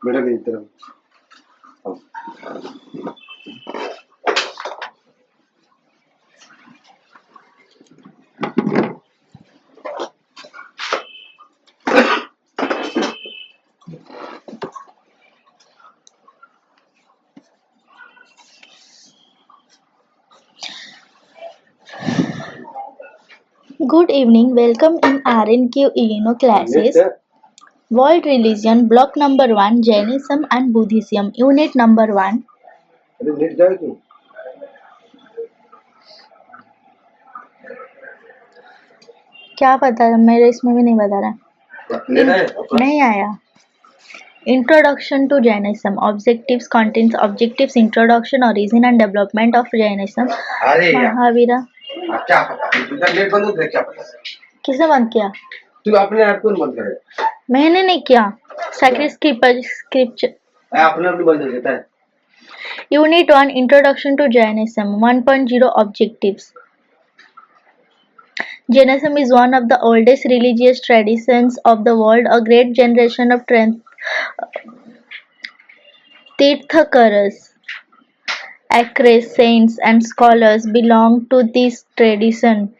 बेटा की तरफ Good evening, welcome in RNQ classes. World Religion, Block number 1, Jainism and Buddhism, Unit number 1. अरे net जाए क्यों क्या पता, मेरे इसमें भी नहीं बता रहा। नेट है नहीं आया। Introduction to Jainism. Objectives contains objectives, introduction, origin and development of Jainism. अरे यार महावीरा क्या पता तुझा नेट बंद होता है क्या पता किसे बंद किया? तू अपने आप को बंद करे मैंने नहीं किया। Sacred scripture. अपने आप बंद हो जाता है Unit 1, Introduction to Jainism. 1.0 Objectives. Jainism is one of the oldest religious traditions of the world. A great generation of Tirthakaras, acres, saints, and scholars belong to this tradition.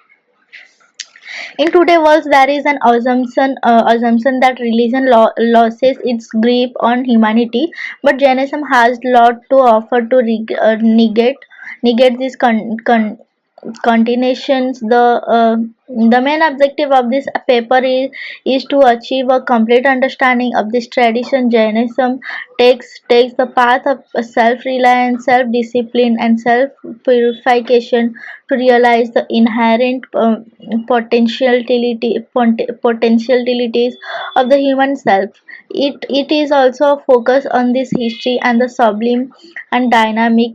In today's world, there is an assumption that religion loses its grip on humanity, but Jainism has lot to offer to negate these continuations. The main objective of this paper is to achieve a complete understanding of this tradition. Jainism takes the path of self-reliance, self-discipline, and self-purification to realize the inherent potentialities of the human self. It is also a focus on this history and the sublime and dynamic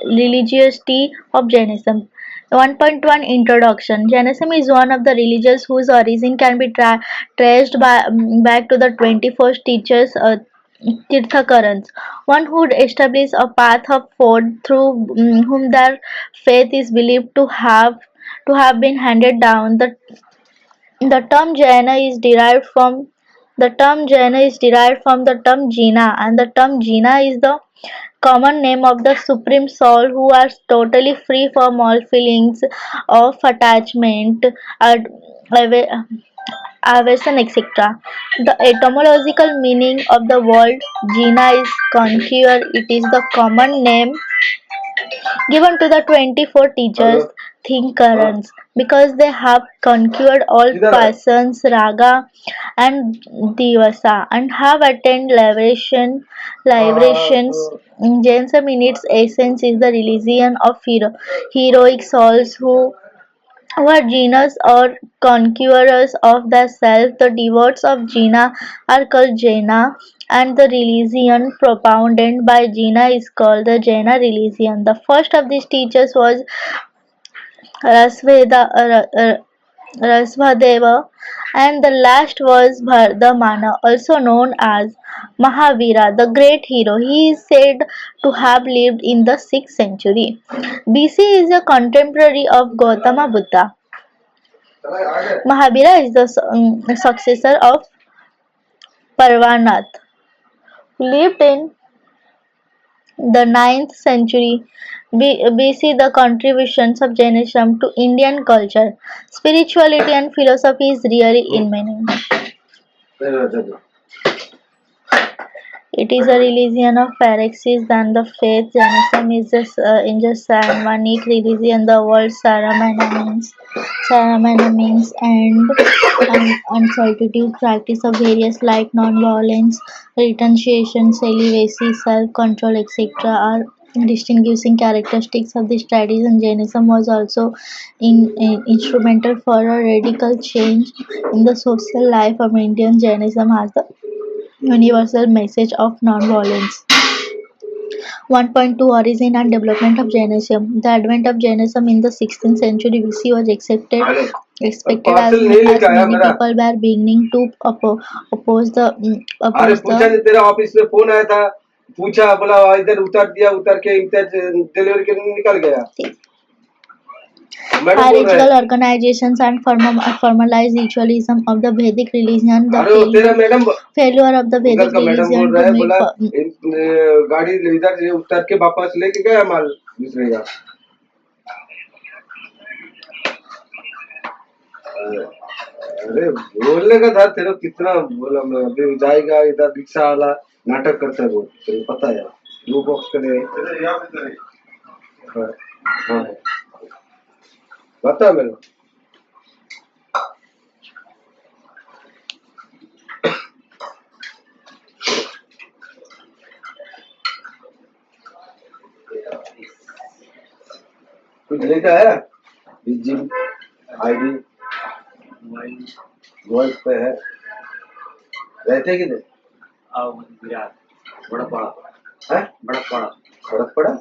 religiosity of Jainism. 1.1 Introduction. Jainism is one of the religions whose origin can be traced back to the 21st teachers Tirthakarans, one who established a path of thought through whom their faith is believed to have been handed down. The term Jaina is derived from the term Jina, and the term Jina is the common name of the Supreme Soul who are totally free from all feelings of attachment, ad- ava- aversion, etc. The etymological meaning of the word Jina is conquer. It is the common name given to the 24 teachers thinkers because they have conquered all passions, raga and divasa, and have attained liberations. Jainism in its essence is the religion of heroic souls who are Jinas or conquerors of the self. The devotees of Jina are called Jaina, and the religion propounded by Jina is called the Jaina religion. The first of these teachers was Rasvadeva, and the last was Bhardamana, also known as Mahavira, the great hero. He is said to have lived in the 6th century. BC is a contemporary of Gautama Buddha. Mahavira is the successor of Parvanath, who lived in the 9th century BC. The contributions of Jainism to Indian culture, spirituality, and philosophy is really immense. It is a religion of pharisees than the faith. Jainism is in just Shamanic religion. The word Saramana means and uncertainty practice of various like non-violence, renunciation, celibacy, self-control, etc. are distinguishing characteristics of this tradition. Jainism was also instrumental for a radical change in the social life of Indian. Jainism has the universal message of non-violence. 1.2 Origin and development of Jainism. The advent of Jainism in the 16th century BC was expected as many people were beginning to oppose the तेरा office में phone आया था पूछा बोला इधर उतर दिया उतर के डिलीवरी के निकल गया मैडम बोल रहे हैं। Hierarchical organizations and formalized ritualism of the Vedic religion, the अरे वो तेरा मैडम failure of the उधर Vedic का मैडम बोल religion रहा to है, meet बोला गाड़ी इधर से उतर के वापस लेके गया माल दूसरे का। अरे बोलने का था तेरा, कितना बोला मैं, अभी जाएगा इधर रिक्शा वाला नाटक करता है वो, तेरे को पता है वो बॉक्स करे। हाँ हाँ बता मेरे को। कुछ लेकर आया जिम आईडी मोबाइल पे है, रहते किधर? बड़ा पड़ा है, बड़ा पड़ा सड़क पड़ा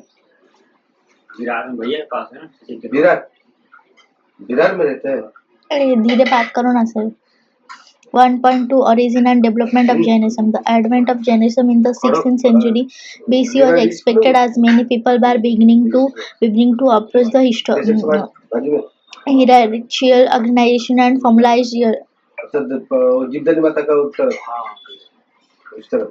विरार में भैया पास है ना, विरार विरार में रहते हैं। अरे धीरे बात करो ना sir. 1.2 Origin and development of Jainism. The advent of Jainism in the 16th century BC was expected as many people were beginning to approach the hierarchical organization and formalized जिद्दन माता का उत्तर उस तरफ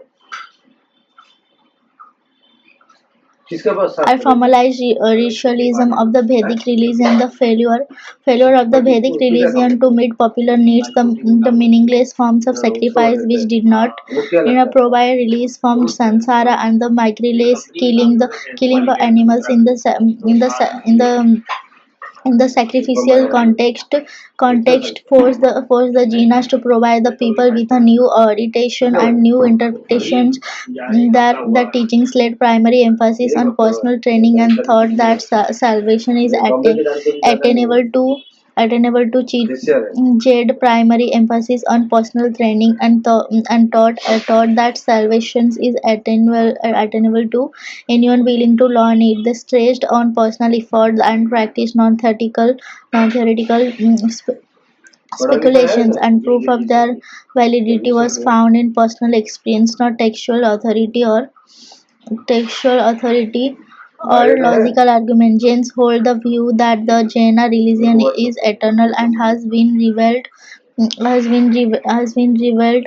किसका पास or formalized ritualism of the Vedic religion. The failure of the Vedic religion to meet popular needs, the meaningless forms of sacrifice which did not provide release from samsara, and the miraculous killing of animals in the sacrificial context forced the Jinas to provide the people with a new orientation and new interpretations. That the teachings laid primary emphasis on personal training and thought that salvation is attainable to jade primary emphasis on personal training and taught that salvation is attainable to anyone willing to learn it. They stressed on personal effort and practice non-theoretical speculations, and proof of their validity was found in personal experience, not textual authority or logical argument. Jains hold the view that the Jaina religion is eternal and has been revealed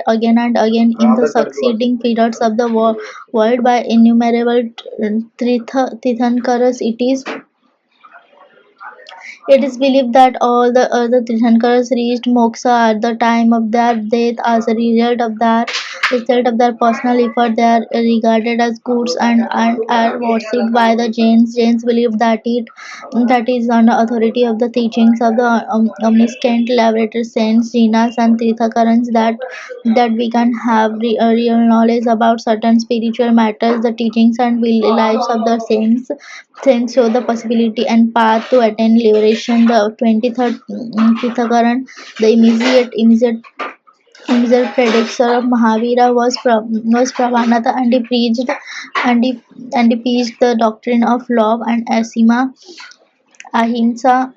again and again in the succeeding periods of the world by innumerable Tirthankaras. It is believed that all the other Tirthankars reached moksha at the time of their death as a result of their personal effort. They are regarded as goods and are worshipped by the Jains. Jains believe that is on the authority of the teachings of the omniscient liberator saints, Jinas and Tirthakarans that we can have real knowledge about certain spiritual matters. The teachings and lives of the saints show the possibility and path to attain liberation. The 23rd Tirthakaran, the immediate predecessor of Mahavira, was Pravanata, and he preached the doctrine of love and ahimsa.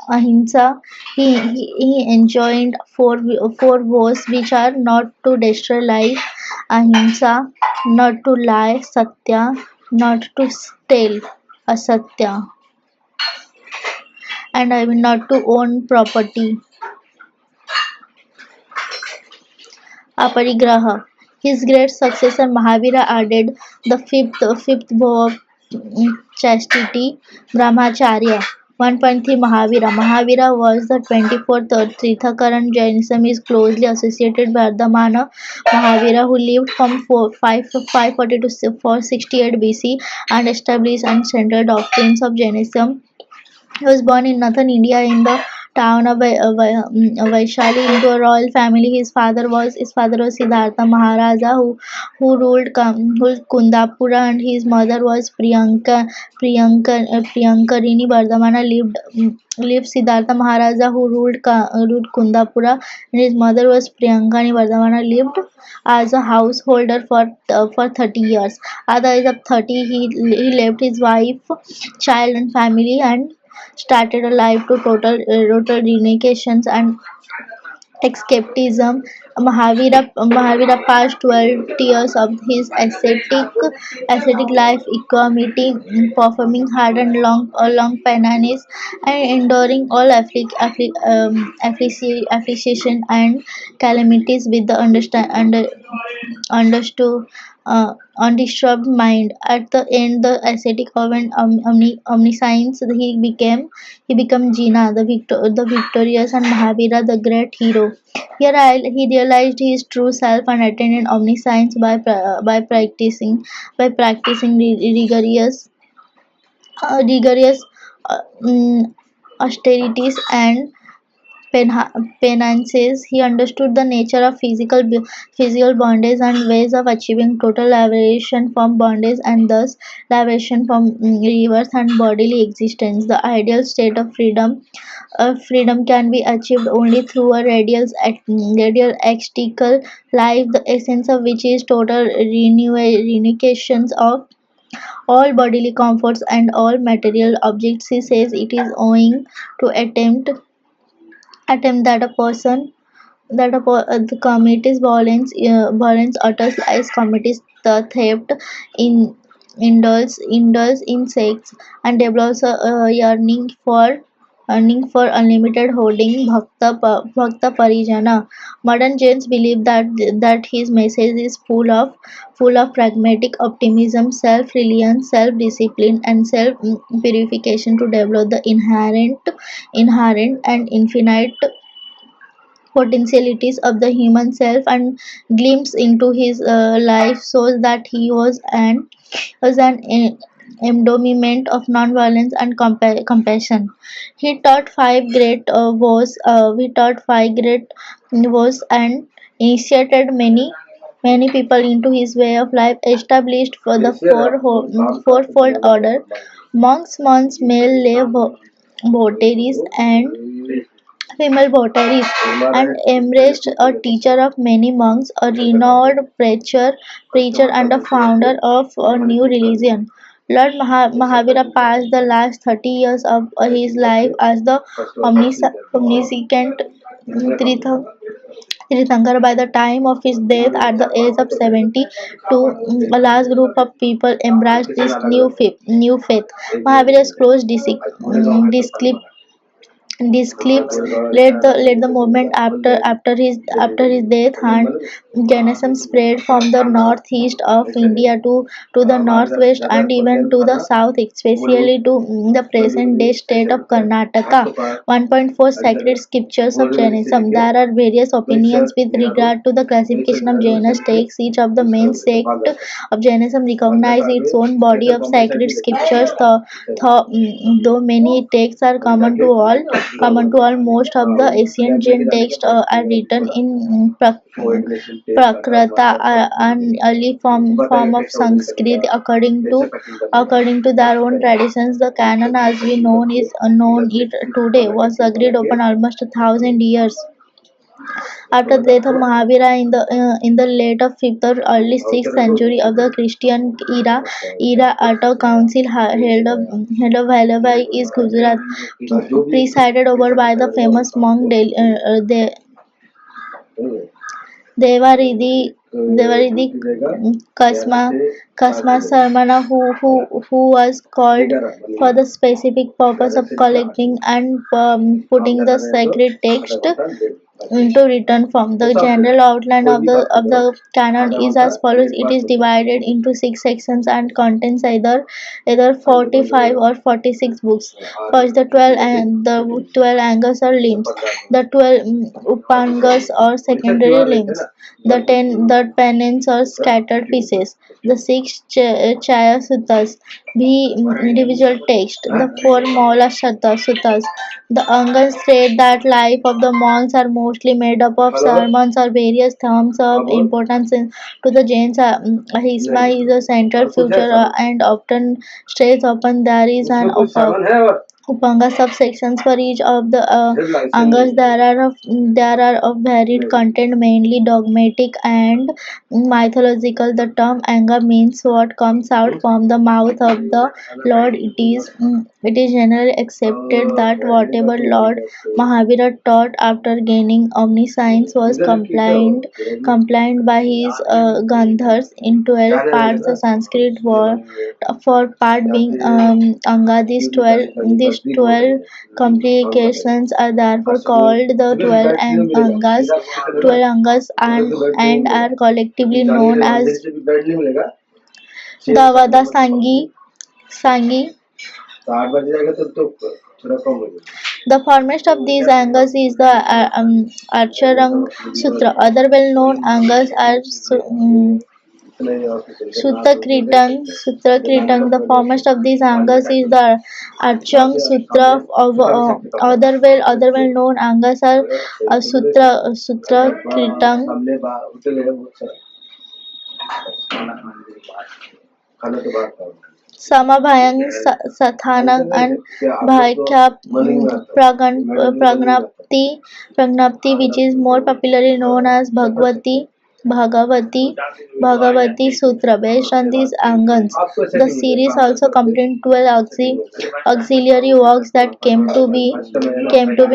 He enjoined four vows, which are not to destroy life, ahimsa, not to lie, satya, not to steal, asatya, and I mean not to own property, aparigraha. His great successor Mahavira added the fifth vow of chastity, brahmacharya. 1.3 Mahavira was the 24th Tirthakaran. Jainism is closely associated with Vardhamana Mahavira, who lived from 540 to 468 BC and established and central doctrines of Jainism. He was born in northern India in the town of Vaishali into a royal family. His father was Siddhartha Maharaja, who ruled Kundapura, and his mother was Priyankarini Vardhamana. Lived Siddhartha Maharaja, who ruled Kundapura, and his mother was Priyankani Vardhamana. Lived as a householder for 30 years. At the age of 30, he left his wife, child, and family and started a life to total renunciations escapism. Mahavira passed 12 years of his ascetic life equanimity, performing hard and long penance and enduring all affliction and calamities with the understood undisturbed mind. At the end, the ascetic of an omniscience, he became Jina, the victorious, and Mahavira, the great hero. Here he realized his true self and attained omniscience by practicing rigorous austerities and penances. He understood the nature of physical bondage and ways of achieving total liberation from bondage, and thus liberation from rebirth and bodily existence. The ideal state of freedom can be achieved only through a radial ecstatical life, the essence of which is total renunciation of all bodily comforts and all material objects. He says it is owing to attempt that a person the committee's violence utters lies, commits the theft, in indulges in sex, and develops a yearning for unlimited hoarding. Bhakta Parijana. Modern Jains believe that his message is full of pragmatic optimism, self-reliance, self-discipline, and self-purification to develop the inherent and infinite potentialities of the human self, and glimpse into his life shows that he was an embodiment of non-violence and compassion. He taught five great vows and initiated many people into his way of life, established for the fourfold order: monks, male lay votaries, and female votaries, and embraced a teacher of many monks, a renowned preacher and a founder of a new religion. Lord Mahavira passed the last 30 years of his life as the omniscient Tirthankar. By the time of his death at the age of 72, a large group of people embraced this new faith. Mahavira's close disciples led the movement after his death, and Jainism spread from the northeast of India to the northwest and even to the south, especially to the present day state of Karnataka. 1.4 Sacred Scriptures of Jainism. There are various opinions with regard to the classification of Jaina texts. Each of the main sect of Jainism recognize its own body of sacred scriptures, though many texts are common to all. Most of the ancient Jain texts are written in Prakrata, an early form of Sanskrit. According to their own traditions, the canon as we known it today was agreed upon almost 1,000 years after the death of Mahavira in the late of 5th or early 6th century of the Christian era at a council held of Vallabhai is Gujarat, presided over by the famous monk Devaridi Kasma Sarmana, who was called for the specific purpose of collecting and putting the sacred text into written form. The general outline of the canon is as follows. It is divided into six sections and contains either 45 or 46 books. First, the 12 angas or limbs, the 12 upangas or secondary limbs, the penance or scattered pieces, the six chaya suttas, the individual text, the four Maula suttas. The Angas state that life of the monks are mostly made up of sermons or various themes of importance to the Jains. Hisma is a central feature and often stays open. There is an Upanga subsections for each of the Angas. There are of varied content, mainly dogmatic and mythological. The term Anga means what comes out from the mouth of the Lord. It is generally accepted that whatever Lord Mahavira taught after gaining omniscience was compliant by his Gandhars in 12 parts. The Sanskrit word for part being Anga. These 12 complications are therefore called the 12 Angas. 12 Angas and are collectively known as the Sangi. The foremost of these angas is the Archerang Sutra. Other well-known angas are Sutta Kritang. The foremost of these angas is the Archang Sutra. Of other well-known angas are Sutra Kritang, Samabhayang Sathanang and Bhaikya Pragnapti, which is more popularly known as Bhagavati Bhagavati Sutra. Based on these angans, the series also contained 12 auxiliary works that came to be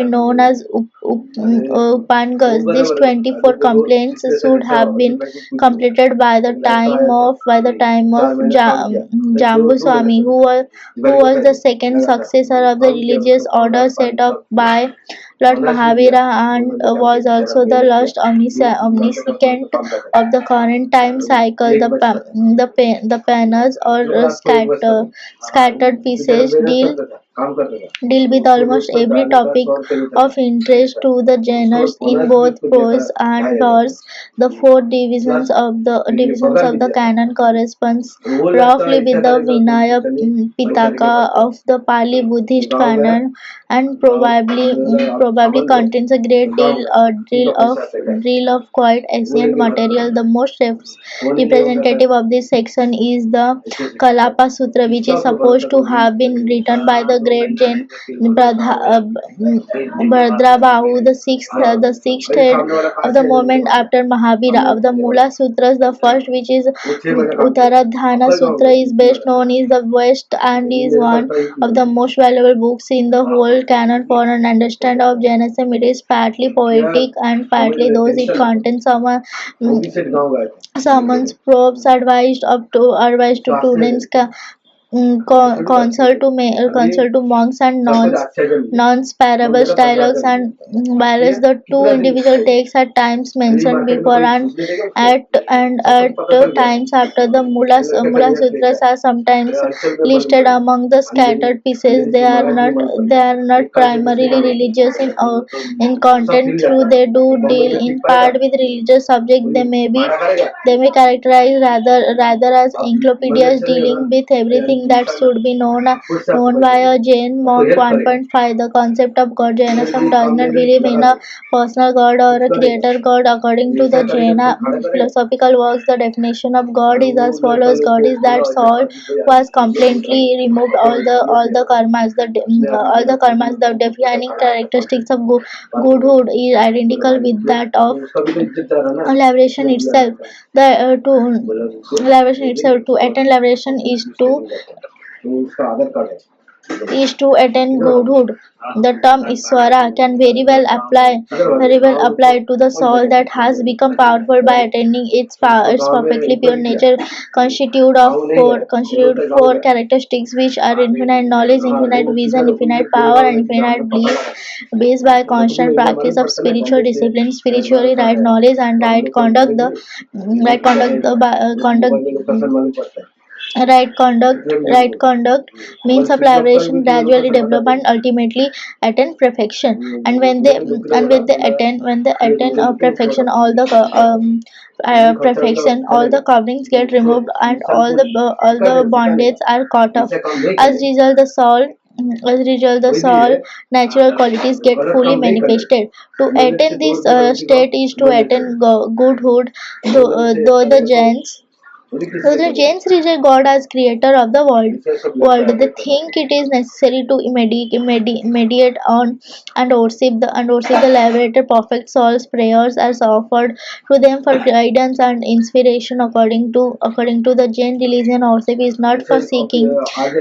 known as Upangas. These 24 complaints should have been completed by the time of Jambu Swami, who was the second successor of the religious order set up by Lord Mahavira and was also the last omniscient of the current time cycle. The panels or scattered pieces deal with almost every topic of interest to the Jainers in both prose and verse. The four divisions of the canon corresponds roughly with the Vinaya Pitaka of the Pali Buddhist canon, and probably contains a great deal of quite ancient material. The most representative of this section is the Kalapa Sutra, which is supposed to have been written by the great Jain Bhadrabahu, the sixth head of the movement after Mahavira. Of the Mula Sutras, the first, which is Uttaradhana Sutra, is best known in the West and is one of the most valuable books in the whole canon. For an understanding of Jainism, it is partly poetic and partly those it contains summons, probes, advised to students, counsel to monks and nuns, parables, dialogues, and ballads. The two individual takes at times mentioned before and at times after the Mula Sutras are sometimes listed among the scattered pieces. They are not primarily religious in content, though they do deal in part with religious subject. They may characterize rather as encyclopedias dealing with everything that should be known by a Jain monk. 1.5. The concept of God. Jainism does not believe in a personal God or a creator God. According to the Jaina philosophical works, the definition of God is as follows: God is that soul who has completely removed all the karmas. The defining characteristics of goodhood is identical with that of liberation itself. To attain liberation is to attain godhood. The term Iswara can very well apply to the soul that has become powerful by attaining its perfectly pure nature, constitute four characteristics, which are infinite knowledge, infinite vision, infinite power, and infinite bliss, based by constant practice of spiritual discipline, spiritually right knowledge and right conduct. Right conduct means of liberation gradually develop and ultimately attain perfection. And when they attain perfection, all the coverings get removed and all the bondage are cut off. As result, the soul natural qualities get fully manifested. To attain this state is to attain goodhood. Though the Jains So the Jains reject God as creator of the world. They think it is necessary to mediate on and worship the liberated perfect soul's prayers as offered to them for guidance and inspiration. According to the Jain religion, worship is not for seeking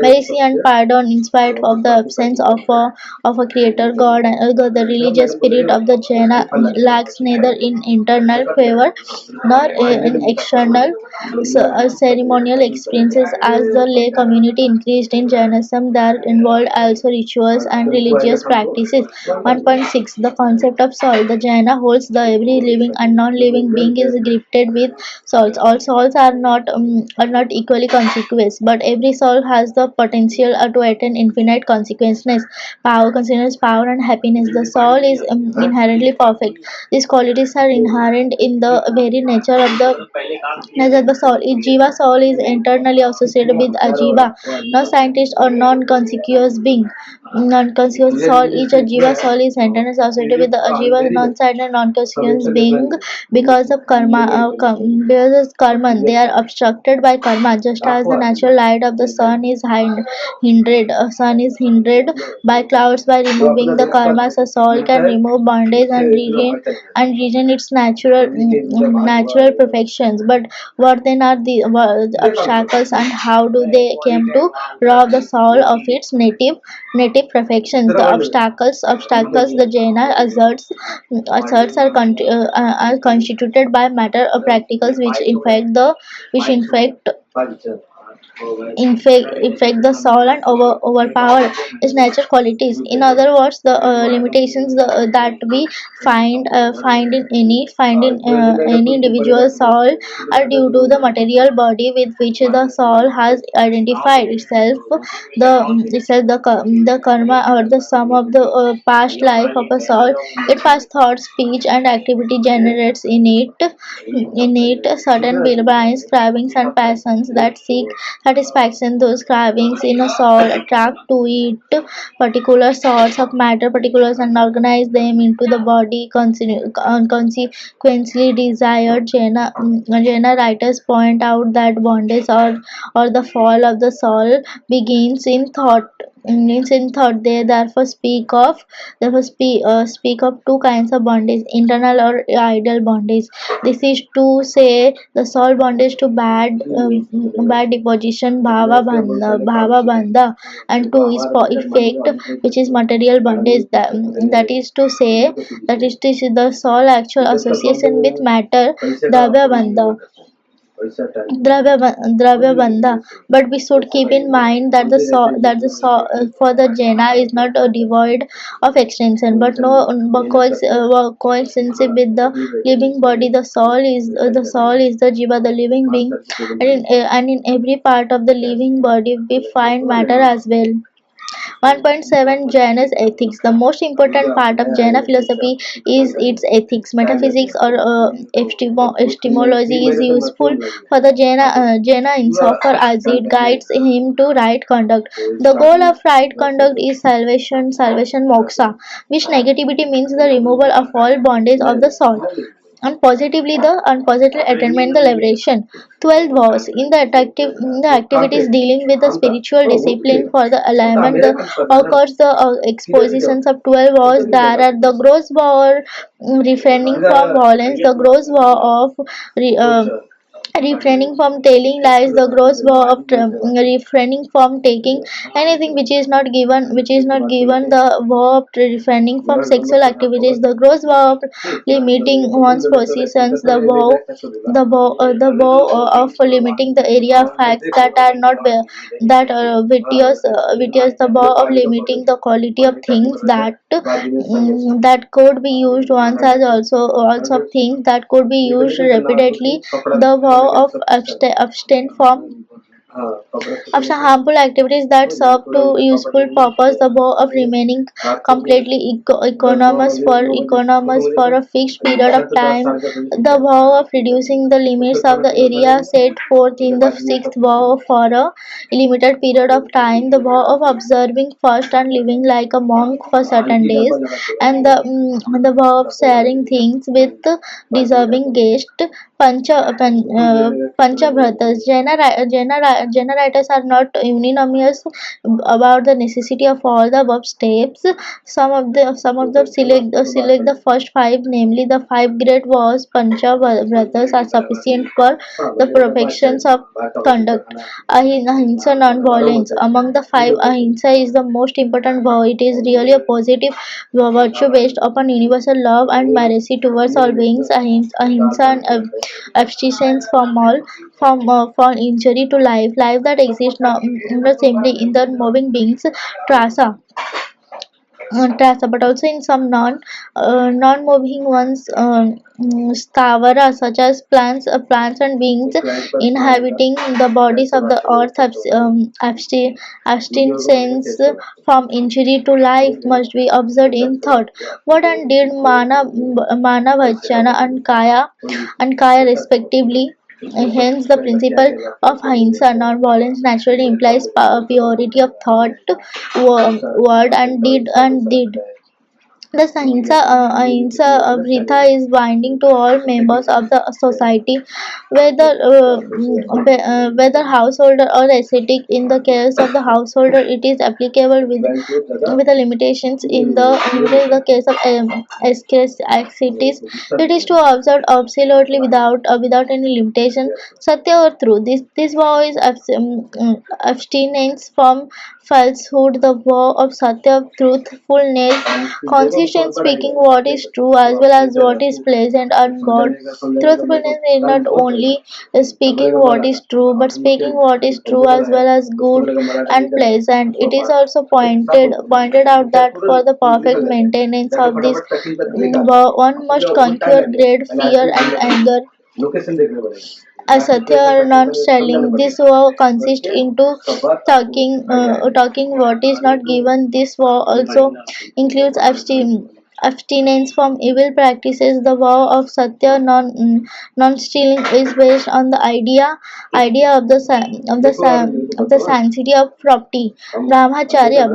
mercy and pardon in spite of the absence of a creator God. The religious spirit of the Jaina lacks neither in internal favor nor in external ceremonial experiences. As the lay community increased in Jainism, there involved also rituals and religious practices. 1.6 The concept of soul. The Jaina holds the every living and non-living being is gifted with souls. All souls are not equally consequous, but every soul has the potential to attain infinite consequences, power, and happiness. The soul is inherently perfect. These qualities are inherent in the very nature of the soul. If Jiva soul is internally associated with Ajiva, no scientist or non-conscious being. Non-conscious soul, each Jiva soul is internally associated with the Ajiva non-scientist non-conscious being because of because of karma. They are obstructed by karma, just as the natural light of the sun is hindered by clouds. By removing the karmas, a soul can remove bondage and regain its natural perfections. But what then are the obstacles, and how do they came to rob the soul of its native perfections? The obstacles the Jaina asserts are constituted by matter of practicals which infect the soul and overpower its natural qualities. In other words, the limitations that we find in any individual soul are due to the material body with which the soul has identified itself. The karma, or the sum of the past life of a soul. It past thought, speech, and activity generates in it certain brains, cravings, and passions that seek satisfaction. Those cravings in a soul attract to it particular sorts of matter particulars and organize them into the body. Consequently, desired Jaina writers point out that bondage or the fall of the soul begins in thought. They therefore speak of two kinds of bondage: internal or ideal bondage. This is to say, the soul bondage to bad deposition, bhava bandha, and to is effect, which is material bondage. That is to say the soul actual association with matter, dravya bandha. Dravya Bandha. But we should keep in mind that for the Jaina is not devoid of extension, but coextensive with the living body. The soul is the Jiva, the living being, and in every part of the living body we find matter as well. 1.7 Jaina's ethics. The most important part of Jaina philosophy is its ethics. Metaphysics or epistemology is useful for the Jaina insofar as it guides him to right conduct. The goal of right conduct is salvation moksha, which negativity means the removal of all bondage of the soul, and positive attainment the liberation. 12 vows. In the activities dealing with the spiritual discipline for the alignment, occurs the expositions of 12 vows. There are the gross vow or refraining from violence, the gross vow of re, refraining from telling lies, the gross vow of refraining from taking anything which is not given, the vow of refraining from sexual activities, the gross vow of limiting one's possessions, the vow of limiting the area of facts that are not vitious, the vow of limiting the quality of things that could be used once, as also things that could be used repeatedly, the vow of abstain from हाँ कपड़ा of some harmful activities that serve to useful purpose. The vow of remaining completely economous for a fixed period of time. The vow of reducing the limits of the area set forth in the sixth vow for a limited period of time. The vow of observing fast and living like a monk for certain days, and the vow of sharing things with deserving guests. Panchabhratas. Jaina writers are not unanimous about the necessity of all the above steps. Some of them select the first five, namely the five great vows. Panchabhratas are sufficient for the perfections of conduct. Ahimsa, non-violence. Among the five, ahimsa is the most important vow. It is really a positive virtue based upon universal love and mercy towards all beings. Ahimsa and abstinence from all from injury to life that exists not simply in the moving beings. Trasa. But also in some non-moving ones, stavara, such as plants and beings inhabiting the bodies of the earth. Abstinence from injury to life must be observed in thought, word and deed, mana vachana and kaya respectively. Hence, the principle of ahimsa, non-violence, naturally implies purity of thought, word, and deed. The ahimsa Brita is binding to all members of the society, whether householder or ascetic. In the case of the householder, it is applicable with the limitations. In the case of ascetics, it is to observe absolutely without any limitation. Satya or truth. This vow is abstinence from falsehood. The vow of Satya, truthfulness, consists in speaking what is true as well as what is pleasant and God. Truthfulness is not only speaking what is true, but speaking what is true as well as good and pleasant. It is also pointed out that for the perfect maintenance of this one must conquer great fear and anger. Asatya or non-selling. This vow consists into talking what is not given. This vow also includes abstinence from evil practices. The vow of Satya, non-stealing, is based on the idea of the sanctity of property. Brahmacharya.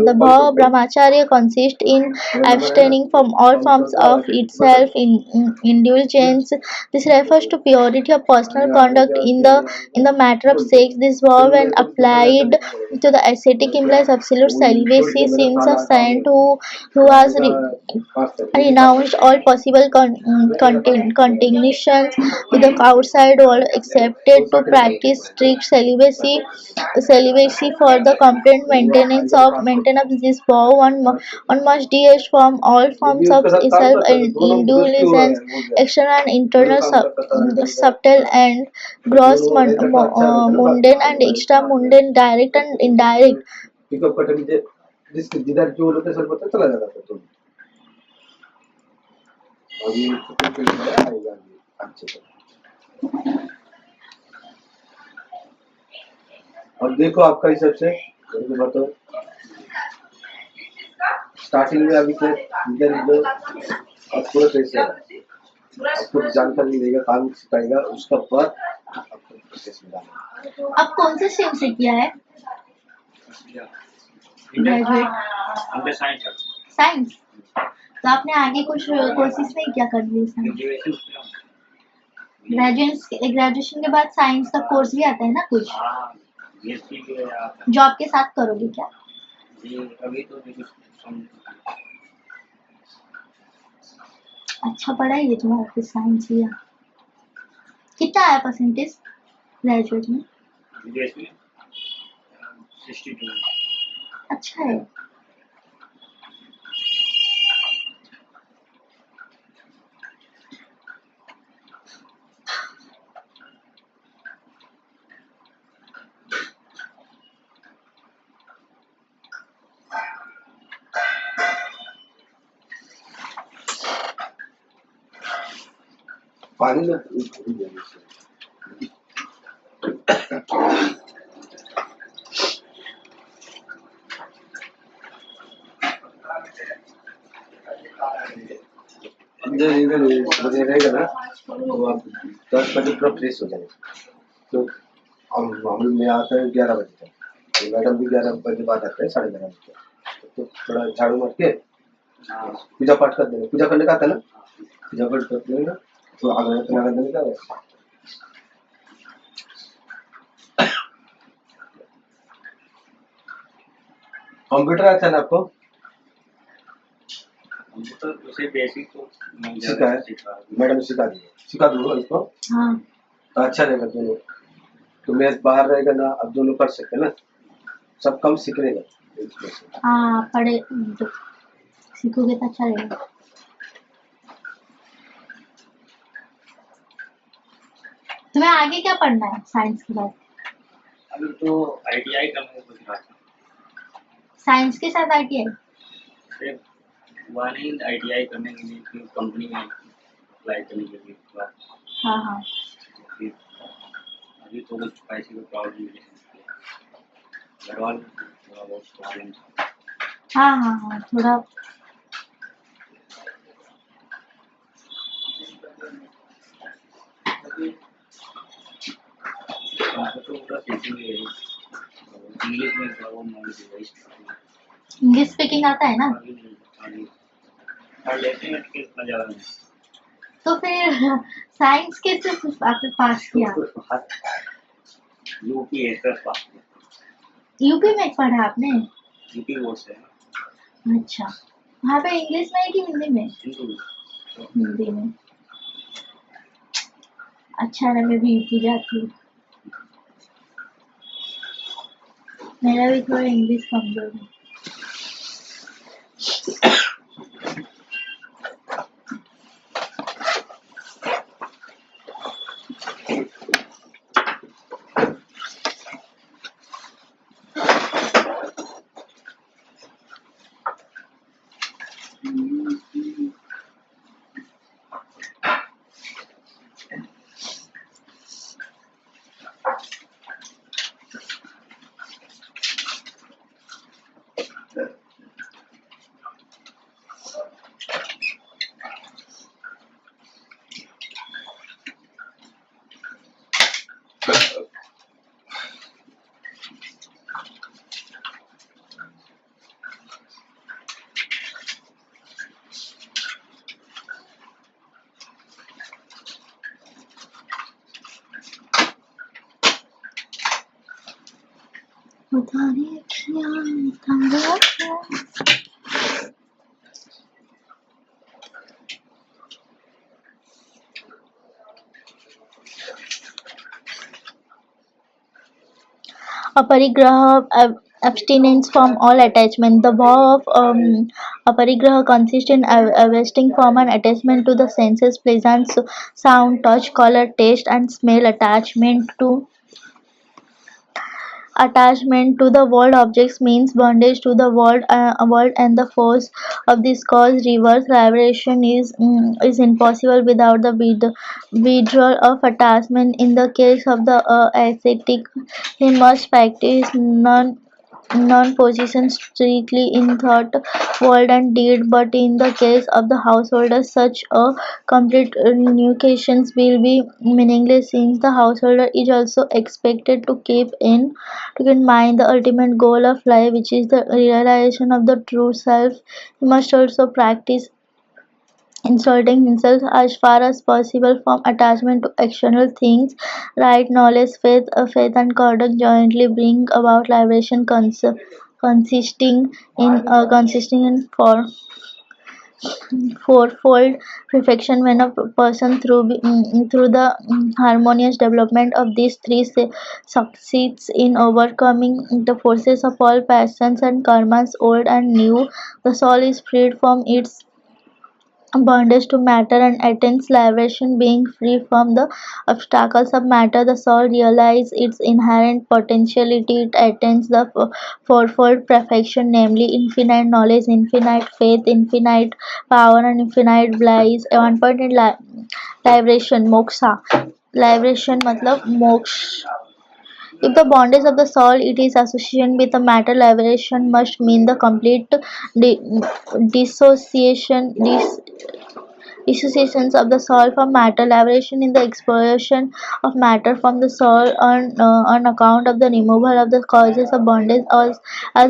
The vow of Brahmacharya consists in abstaining from all forms of itself in indulgence. This refers to purity of personal conduct in the matter of sex. This vow, when applied to the ascetic, implies absolute celibacy, since a saint who has renounced all possible continuations with the outside world, accepted to practice strict celibacy for the complete maintenance this vow. One must detach from all forms of self indulgence, external and internal, subtle and gross, mundane and extra mundane, direct and indirect. Pickup करने में जिधर जो location पता चला जाता था तुम अभी आएगा अच्छे से अब देखो आपका हिसाब से बताओ स्टार्टिंग में अभी तक इधर इधर अब पूरा कैसे है आपको जानकारी देगा काम सिखाएगा उसका बाद आपको प्रोसेस में डालना अब कौन से स्ट्रीम से किया है ग्रेजुएट साइंस तो आपने आगे कुछ कोर्सेज नहीं किया कर लिए ग्रेजुएशन के बाद साइंस का कोर्स भी आता है ना कुछ जॉब के साथ करोगे क्या अभी तो अच्छा पढ़ा है ये तुम्हारा फिर साइंस लिया कितना आया परसेंटेज ग्रेजुएट में 62 अच्छा है पानी में जब इधर बने रहेगा ना तो आप 10 बजे पूरा फ्रेश हो जाएंगे। तो हम मैं आता है 11 बजे तक, तो मैडम भी 11 बजे बाद आते हैं, 11:30 बजे। तो थोड़ा झाड़ू मार के पूजा पाठ कर देंगे, पूजा करने का आता है ना, पूजा पाठ कर देंगे तो आगे लगा देने का। कंप्यूटर आता है ना आपको? कंप्यूटर उसे बेसिक तो सिखा है, मैडम सिखा दी, सिखा दूंगा इसको। हाँ तो अच्छा रहेगा दोनों। तो मैं बाहर रहेगा ना, अब दोनों कर सकते हैं ना, सब कम सीख लेगा इसमें से। हाँ पढ़े सीखोगे तो अच्छा रहेगा। तुम्हें आगे क्या पढ़ना है साइंस के बाद? अभी तो आईटीआई करने को सोच रहा था। साइंस के साथ ITI? सिर्फ हुआ नहीं आईटीआई करने के लिए, फिर कंपनी में अप्लाई करने के लिए थोड़ा, हाँ हाँ फिर अभी तो कुछ पैसे का प्रॉब्लम है, घर वालों को थोड़ा बहुत प्रॉब्लम था। हाँ हाँ हाँ थोड़ा कंप्यूटर पूरा सीखेंगे, इंग्लिश में थोड़ा बहुत नॉलेज है। इंग्लिश स्पीकिंग आता है ना? अभी नहीं, अभी पढ़ लेते हैं कि इतना ज़्यादा नहीं। तो फिर साइंस कैसे आपने पास किया? यूपी है सर, पास यूपी में पढ़ा आपने? यूपी बोर्ड से है, अच्छा वहाँ पे इंग्लिश में है कि हिंदी में? हिंदू। हिंदी में। अच्छा ना, मैं भी यूपी जाती हूँ, मेरा भी थोड़ा इंग्लिश कमजोर है। उधारी अखियाँ उधारी अखियाँ। Aparigraha abstinence from all attachment. The vow of aparigraha consists in abstaining from an attachment to the senses, pleasant sound, touch, color, taste, and smell. Attachment to the world objects means bondage to the world, and the force of this cause reverse liberation is impossible without the withdrawal of attachment. In the case of the ascetic, he must practice non-possession strictly in thought, word, and deed. But in the case of the householder, such a complete renunciation will be meaningless, since the householder is also expected to keep in mind the ultimate goal of life, which is the realization of the true self. He must also practice insulting himself as far as possible from attachment to external things. Right knowledge, faith and conduct jointly bring about liberation, consisting in fourfold perfection. When a person through the harmonious development of these three succeeds in overcoming the forces of all passions and karmas, old and new, the soul is freed from its bondage to matter and attains liberation. Being free from the obstacles of matter, the soul realizes its inherent potentiality. It attains the fourfold perfection, namely infinite knowledge, infinite faith, infinite power, and infinite bliss. One point in liberation, moksha. Liberation matlab moksha. If the bondage of the soul it is association with the matter, liberation must mean the complete dissociation dissociations of the soul from matter, liberation in the expulsion of matter from the soul on account of the removal of the causes of bondage, as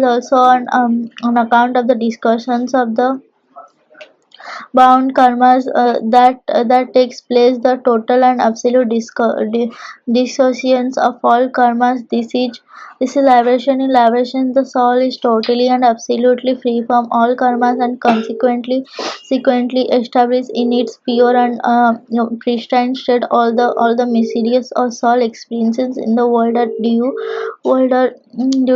also on account of the discussions of the bound karmas that takes place the total and absolute dissociance of all karmas. This is liberation. In liberation the soul is totally and absolutely free from all karmas and consequently established in its pure and pristine state. All the mysterious or soul experiences in the world are due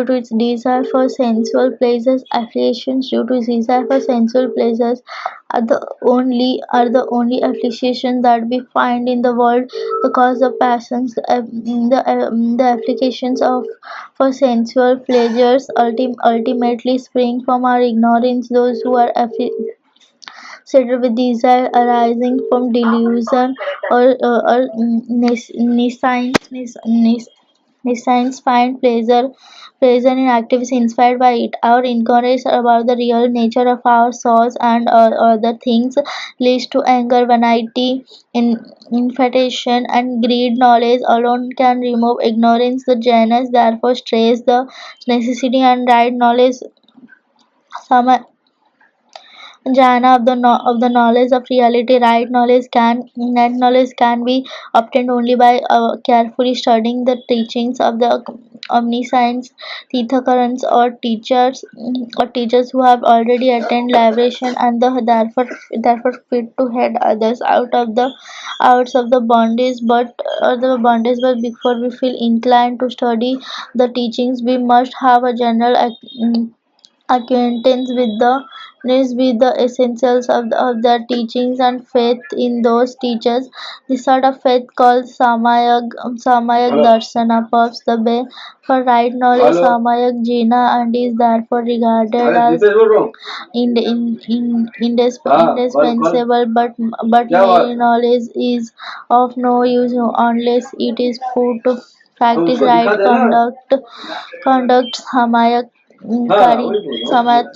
to its desire for sensual pleasures, affiliations due to desire for sensual pleasures are the only affiliation that we find in the world. The cause of passions, the applications of for sensual pleasures ultimately spring from our ignorance. Those who are affiliated with desire arising from delusion or nescience find pleasure in activities inspired by it. Our ignorance about the real nature of our souls and other things leads to anger, vanity, infatuation, and greed. Knowledge alone can remove ignorance. The Jainas therefore stress the necessity and right knowledge. Some jhana of the knowledge of reality. Right knowledge can be obtained only by carefully studying the teachings of the omniscience Tirthakarans or teachers who have already attained liberation and therefore fit to head others out of the bondage. But before we feel inclined to study the teachings, we must have a general acquaintance with the essentials of their teachings and faith in those teachers. This sort of faith called Samayag Darshana paves the way for right knowledge. Samayag Jina and is therefore regarded as indispensable, but mere knowledge is of no use unless it is put to practice. Right conduct Samaj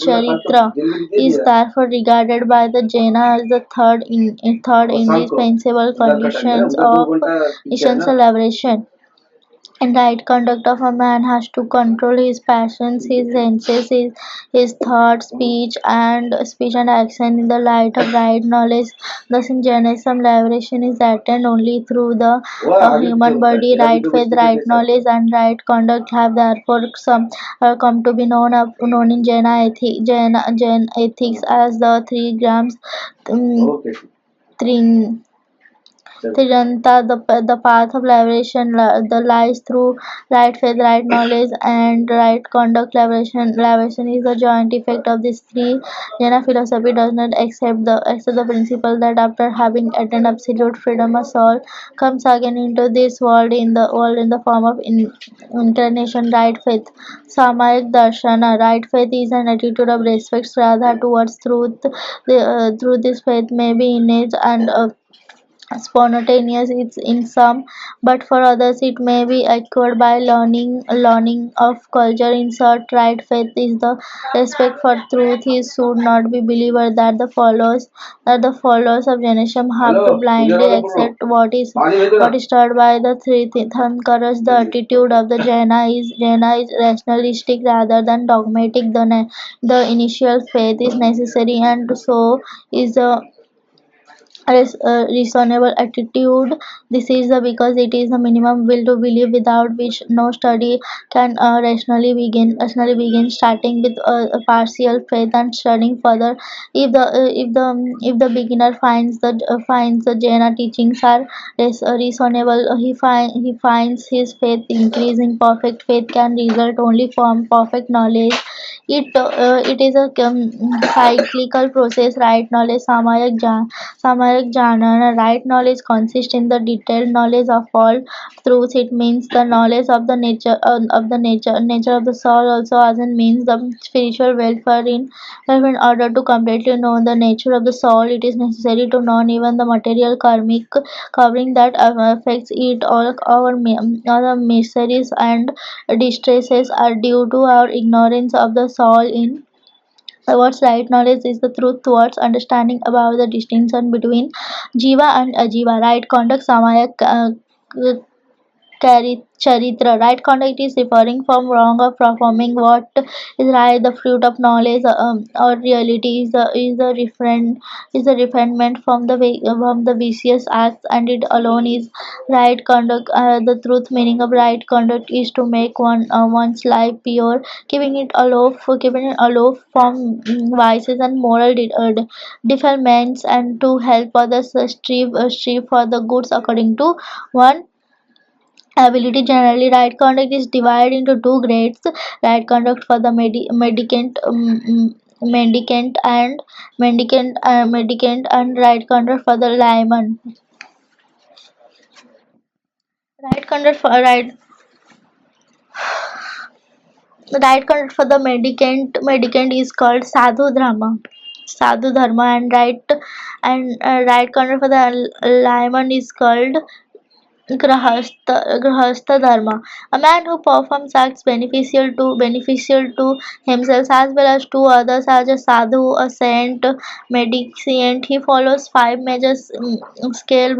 Charitra is therefore regarded by the Jaina as the third indispensable conditions of essential liberation. And right conduct of a man has to control his passions, his senses, his thoughts, speech and action in the light of right knowledge. Thus in Jainism, liberation is attained only through the human body. Right faith, right knowledge, and right conduct have therefore come to be known in Jain ethics as the three grams. Three Tirantha, the path of liberation the lies through right faith, right knowledge, and right conduct. Liberation is the joint effect of these three. Jaina philosophy does not accept the principle that after having attained absolute freedom, a soul comes again into this world in the form of incarnation. Right faith, Samayak Darshana. Right faith is an attitude of respect Shraddha towards truth. Through this faith may be innate and spontaneous it's in some, but for others it may be acquired by learning of culture. In short, right faith is the respect for truth. He should not be believer that the followers of Jainism have to blindly accept what is taught by the three Tirthankars. The attitude of the Jaina is rationalistic rather than dogmatic. The initial faith is necessary, and so is the reasonable attitude. This is because it is the minimum will to believe without which no study can rationally begin. Starting with a partial faith and studying further, if the beginner finds the Jaina teachings are reasonable, he finds his faith increasing. Perfect faith can result only from perfect knowledge. It is a cyclical process. Right knowledge, Samayak jnana. Right knowledge consists in the detailed knowledge of all truths. It means the knowledge of the nature of the soul. Also, as it means the spiritual welfare. In order to completely know the nature of the soul, it is necessary to know even the material karmic covering that affects it. All the miseries and distresses are due to our ignorance of the soul. Towards right knowledge is the truth towards understanding about the distinction between jiva and ajiva. Right conduct samaya charitra. Right conduct is referring from wrong or performing what is right. The fruit of knowledge or reality is the refinement from the vicious acts, and it alone is right conduct. The truth meaning of right conduct is to make one's life pure, keeping it aloof from vices and moral defilements, and to help others strive for the goods according to one ability. Generally, right conduct is divided into two grades: right conduct for the mendicant, and right conduct for the layman. Right conduct for right The right conduct for the mendicant is called sadhu dharma, and right conduct for the layman is called Grahastha Dharma. A man who performs acts beneficial to himself as well as to others, as a sadhu, a saint, mendicant. He follows five major scale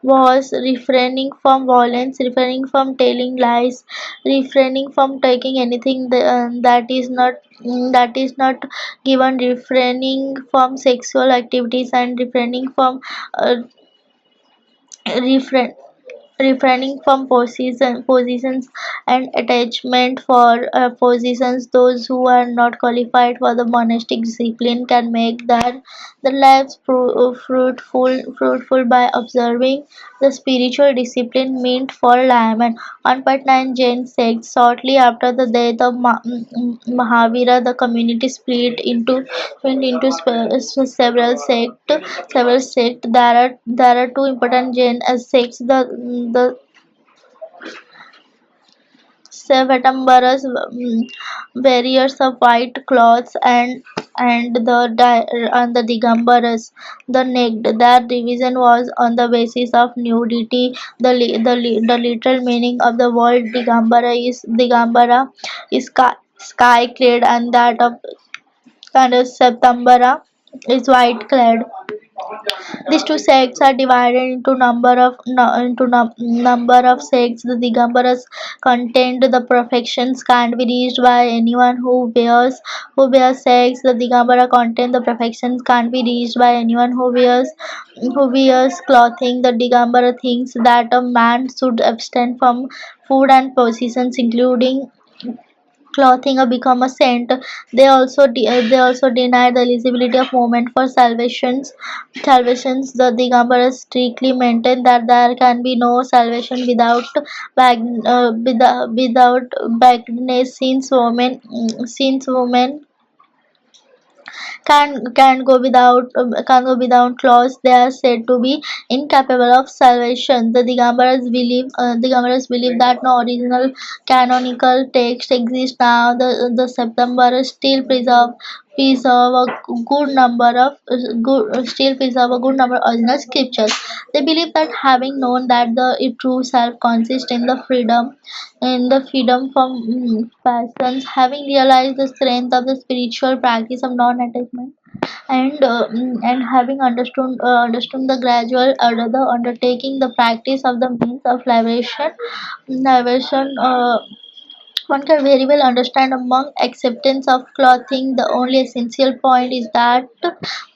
was refraining from violence, refraining from telling lies, refraining from taking anything that is not given, refraining from sexual activities, and uh, refrain refraining from positions and attachment for positions. Those who are not qualified for the monastic discipline can make their lives fruitful by observing the spiritual discipline meant for laymen. 1.9 Jain sects. Shortly after the death of Mahavira, the community split into several sects. There are two important Jain sects: the Svatambaras, wearers of white cloths, and the Digambaras, the naked. Their division was on the basis of nudity. The literal meaning of the word Digambara is sky clad, and that of Septambara is white clad. These two sects are divided into number of sects. The Digambaras contained the perfections can't be reached by anyone who bears sex. The Digambara contain the perfections can't be reached by anyone who wears clothing. The Digambara thinks that a man should abstain from food and possessions, including clothing, or become a saint. They also deny the eligibility of movement for salvations. The Digambaras strictly maintain that there can be no salvation without backwardness, since women can go without clothes. They are said to be incapable of salvation. The Digambaras believe that no original canonical text exists now. The Septemberas preserve a good number of good still preserve a good number of original scriptures. They believe that, having known that the true self consists in the freedom from passions, having realized the strength of the spiritual practice of non-attachment, and having understood the gradual order, the undertaking the practice of the means of liberation. One can very well understand among acceptance of clothing. The only essential point is that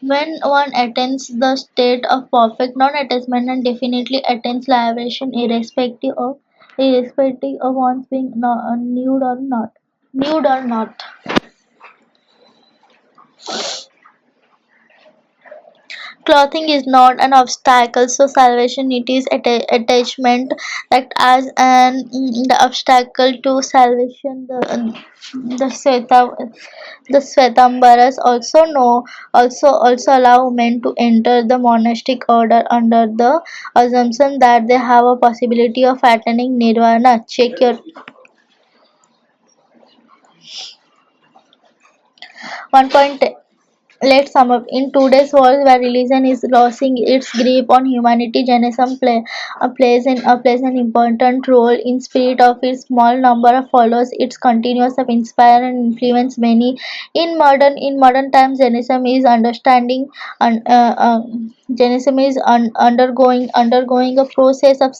when one attains the state of perfect non-attachment, and definitely attains liberation, irrespective of one's being nude or not. Clothing is not an obstacle, so salvation it is attachment that as the obstacle to salvation. The Sweta the Swetambaras also allow men to enter the monastic order under the assumption that they have a possibility of attaining nirvana. Check your 1.10. Let's sum up. In today's world where religion is losing its grip on humanity, Jainism plays an important role in spite of its small number of followers. It continues to inspire and influence many. In modern times, Jainism is undergoing a process of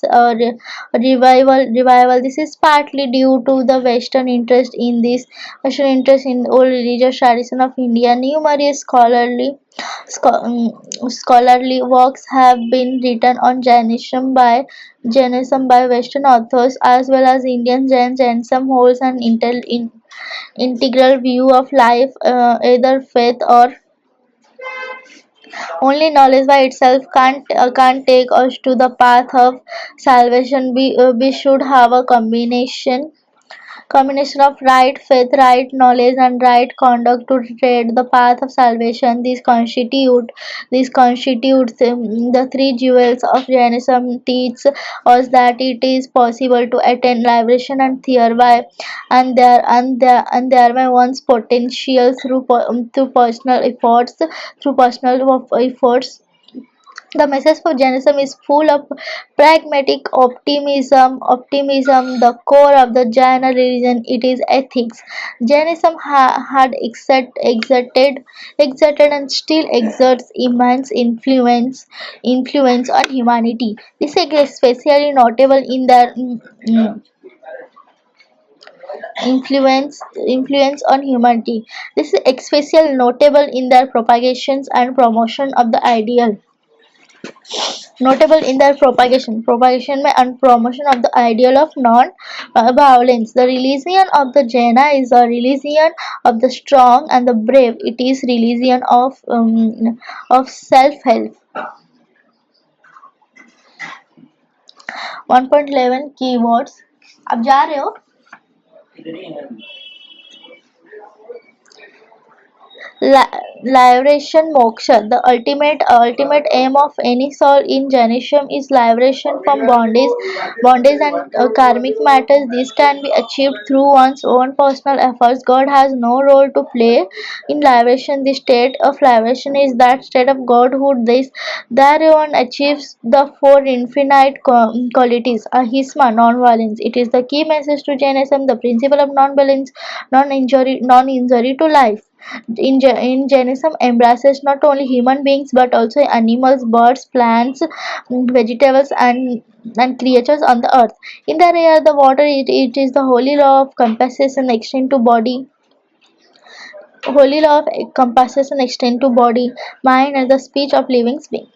revival. This is partly due to the Western interest in old religious tradition of India. Numerous scholarly works have been written on Jainism by Western authors as well as Indian Jainism holds an integral view of life, either faith or only knowledge by itself can't take us to the path of salvation. We should have a combination of right faith, right knowledge, and right conduct to tread the path of salvation. These constitutes the three jewels of Jainism. Teach us that it is possible to attain liberation and thereby one's potential through personal efforts. The message for Jainism is full of pragmatic optimism. The core of the Jaina religion it is ethics. Jainism had exerted and still exerts immense influence on humanity. This is especially notable in their influence on humanity. This is especially notable in their propagations and promotion of the ideal. Notable in their propagation and promotion of the ideal of non-violence. The religion of the Jaina is a religion of the strong and the brave. It is religion of self-help. 1.11 keywords. अब जा रहे हो? Liberation moksha. The ultimate aim of any soul in Jainism is liberation from bondage and karmic matters. This can be achieved through one's own personal efforts. God has no role to play in liberation. The state of liberation is that state of godhood. There one achieves the four infinite qualities. Ahisma, non-violence. It is the key message to Jainism. The principle of non-violence, non-injury to life. In Jainism embraces not only human beings but also animals, birds, plants, vegetables, and creatures on the earth. In the air, the water, it is the holy law of compassion extend to body, mind, and the speech of living being.